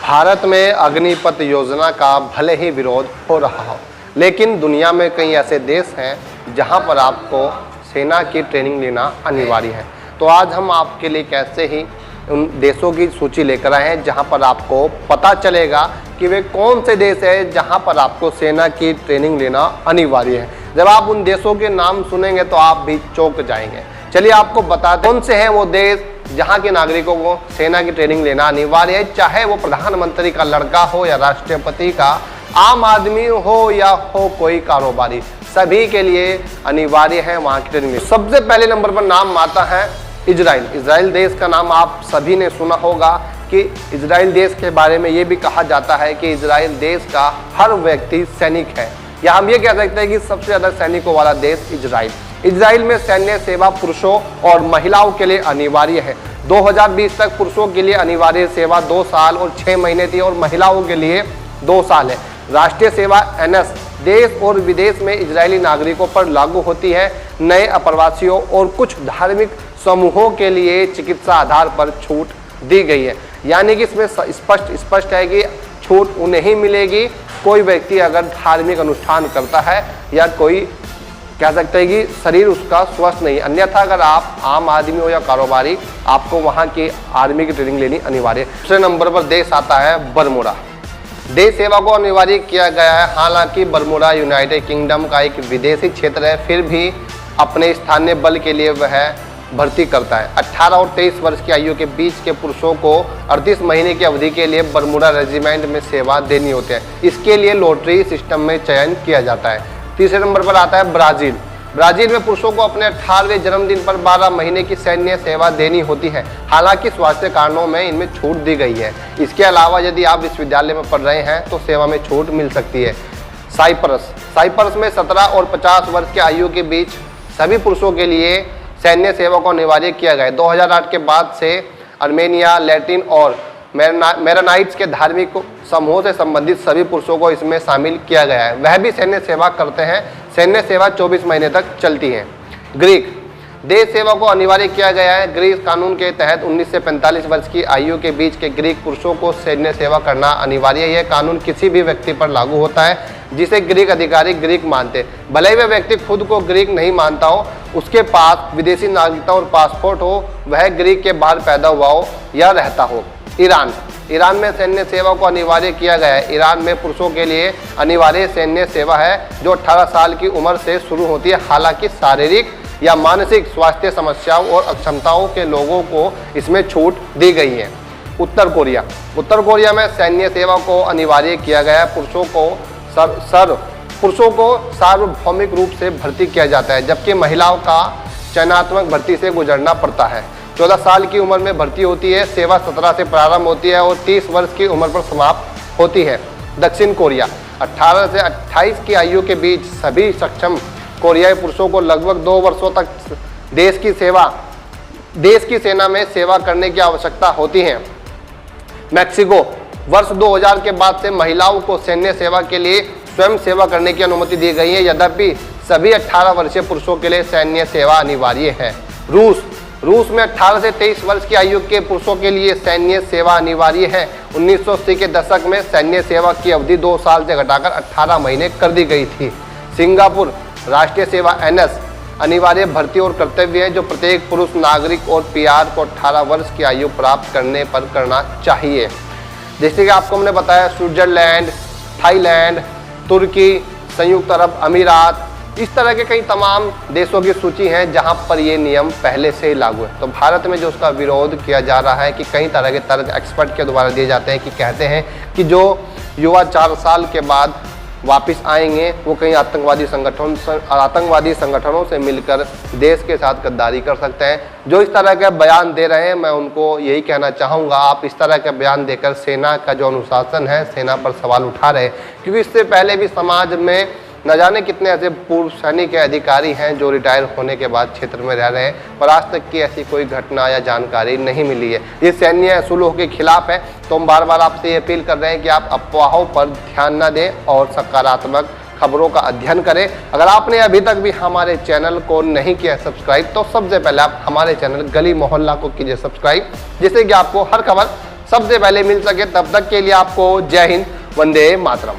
भारत में अग्निपथ योजना का भले ही विरोध हो रहा हो, लेकिन दुनिया में कई ऐसे देश हैं जहां पर आपको सेना की ट्रेनिंग लेना अनिवार्य है। तो आज हम आपके लिए कैसे ही उन देशों की सूची लेकर आए हैं जहां पर आपको पता चलेगा कि वे कौन से देश हैं जहां पर आपको सेना की ट्रेनिंग लेना अनिवार्य है। जब आप उन देशों के नाम सुनेंगे तो आप भी चौंक जाएंगे। चलिए आपको बताते कौन से हैं वो देश जहां के नागरिकों को सेना की ट्रेनिंग लेना अनिवार्य है, चाहे वो प्रधानमंत्री का लड़का हो या राष्ट्रपति का, आम आदमी हो या हो कोई कारोबारी, सभी के लिए अनिवार्य है वहां की ट्रेनिंग। सबसे पहले नंबर पर नाम आता है इजराइल। इजराइल देश का नाम आप सभी ने सुना होगा कि इजराइल देश के बारे में ये भी कहा जाता है कि इजराइल देश का हर व्यक्ति सैनिक है, या हम ये कह सकते हैं कि सबसे ज्यादा सैनिकों वाला देश इजराइल। इजराइल में सैन्य सेवा पुरुषों और महिलाओं के लिए अनिवार्य है। 2020 तक पुरुषों के लिए अनिवार्य सेवा 2 साल और 6 महीने थी और महिलाओं के लिए 2 साल है। राष्ट्रीय सेवा एनएस देश और विदेश में इजरायली नागरिकों पर लागू होती है। नए अप्रवासियों और कुछ धार्मिक समूहों के लिए चिकित्सा आधार पर छूट दी गई है। यानी कि इसमें स्पष्ट है कि छूट उन्हें ही मिलेगी कोई व्यक्ति अगर धार्मिक अनुष्ठान करता है या कोई कह सकते हैं कि शरीर उसका स्वस्थ नहीं। अन्यथा अगर आप आम आदमी हो या कारोबारी, आपको वहाँ की आर्मी की ट्रेनिंग लेनी अनिवार्य है। दूसरे नंबर पर देश आता है बरमूडा। देश सेवा को अनिवार्य किया गया है। हालांकि बरमूडा यूनाइटेड किंगडम का एक विदेशी क्षेत्र है, फिर भी अपने स्थानीय बल के लिए वह भर्ती करता है। 18 और 23 वर्ष की आयु के बीच के पुरुषों को 38 महीने की अवधि के लिए बरमूडा रेजिमेंट में सेवा देनी होती है। इसके लिए लॉटरी सिस्टम में चयन किया जाता है। तीसरे नंबर पर आता है ब्राज़ील। ब्राज़ील में पुरुषों को अपने 18वें जन्मदिन पर 12 महीने की सैन्य सेवा देनी होती है। हालांकि स्वास्थ्य कारणों में इनमें छूट दी गई है। इसके अलावा यदि आप विश्वविद्यालय में पढ़ रहे हैं तो सेवा में छूट मिल सकती है। साइप्रस में 17 और 50 वर्ष की आयु के बीच सभी पुरुषों के लिए सैन्य सेवा को अनिवार्य किया गया है। 2008 के बाद से अर्मेनिया, लैटिन और मेरोनाइट्स के धार्मिक समूहों से संबंधित सभी पुरुषों को इसमें शामिल किया गया है। वह भी सैन्य सेवा करते हैं। सैन्य सेवा 24 महीने तक चलती है। ग्रीक देश सेवा को अनिवार्य किया गया है। ग्रीस कानून के तहत 19 से 45 वर्ष की आयु के बीच के ग्रीक पुरुषों को सैन्य सेवा करना अनिवार्य है। यह कानून किसी भी व्यक्ति पर लागू होता है जिसे ग्रीक अधिकारी ग्रीक मानते, भले ही वह व्यक्ति खुद को ग्रीक नहीं मानता हो, उसके पास विदेशी नागरिकता और पासपोर्ट हो, वह ग्रीक के बाहर पैदा हुआ हो या रहता हो। ईरान में सैन्य सेवा को अनिवार्य किया गया है। ईरान में पुरुषों के लिए अनिवार्य सैन्य सेवा है जो 18 साल की उम्र से शुरू होती है। हालांकि शारीरिक या मानसिक स्वास्थ्य समस्याओं और अक्षमताओं के लोगों को इसमें छूट दी गई है। उत्तर कोरिया में सैन्य सेवा को अनिवार्य किया गया है। पुरुषों को सार्वभौमिक रूप से भर्ती किया जाता है, जबकि महिलाओं का चयनात्मक भर्ती से गुजरना पड़ता है। 14 साल की उम्र में भर्ती होती है। सेवा 17 से प्रारंभ होती है और 30 वर्ष की उम्र पर समाप्त होती है। दक्षिण कोरिया 18 से 28 की आयु के बीच सभी सक्षम कोरियाई पुरुषों को लगभग 2 वर्षों तक देश की सेना में सेवा करने की आवश्यकता होती है। मैक्सिको वर्ष 2000 के बाद से महिलाओं को सैन्य सेवा के लिए स्वयं सेवा करने की अनुमति दी गई है, यद्यपि सभी 18 वर्षीय पुरुषों के लिए सैन्य सेवा अनिवार्य है। रूस में 18 से 23 वर्ष की आयु के पुरुषों के लिए सैन्य सेवा अनिवार्य है। 1980 के दशक में सैन्य सेवा की अवधि 2 साल से घटाकर 18 महीने कर दी गई थी। सिंगापुर राष्ट्रीय सेवा एनएस अनिवार्य भर्ती और कर्तव्य है जो प्रत्येक पुरुष नागरिक और पीआर को 18 वर्ष की आयु प्राप्त करने पर करना चाहिए। जैसे कि आपको हमने बताया, स्विट्जरलैंड, थाईलैंड, तुर्की, संयुक्त अरब अमीरात, इस तरह के कई तमाम देशों की सूची है जहां पर ये नियम पहले से ही लागू है। तो भारत में जो उसका विरोध किया जा रहा है कि कई तरह के तर्क एक्सपर्ट के द्वारा दिए जाते हैं कि कहते हैं कि जो युवा 4 साल के बाद वापस आएंगे वो कहीं आतंकवादी संगठनों से मिलकर देश के साथ गद्दारी कर सकते हैं। जो इस तरह के बयान दे रहे हैं, मैं उनको यही कहना चाहूँगा, आप इस तरह के बयान देकर सेना का जो अनुशासन है, सेना पर सवाल उठा रहे हैं। क्योंकि इससे पहले भी समाज में न जाने कितने ऐसे पूर्व सैनिक अधिकारी हैं जो रिटायर होने के बाद क्षेत्र में रह रहे हैं, पर आज तक की ऐसी कोई घटना या जानकारी नहीं मिली है। ये सैन्य सुलह के खिलाफ है। तो हम बार बार आपसे ये अपील कर रहे हैं कि आप अफवाहों पर ध्यान न दें और सकारात्मक खबरों का अध्ययन करें। अगर आपने अभी तक भी हमारे चैनल को नहीं किया सब्सक्राइब, तो सबसे पहले आप हमारे चैनल गली मोहल्ला को कीजिए सब्सक्राइब, जिससे कि आपको हर खबर सबसे पहले मिल सके। तब तक के लिए आपको जय हिंद, वंदे मातरम।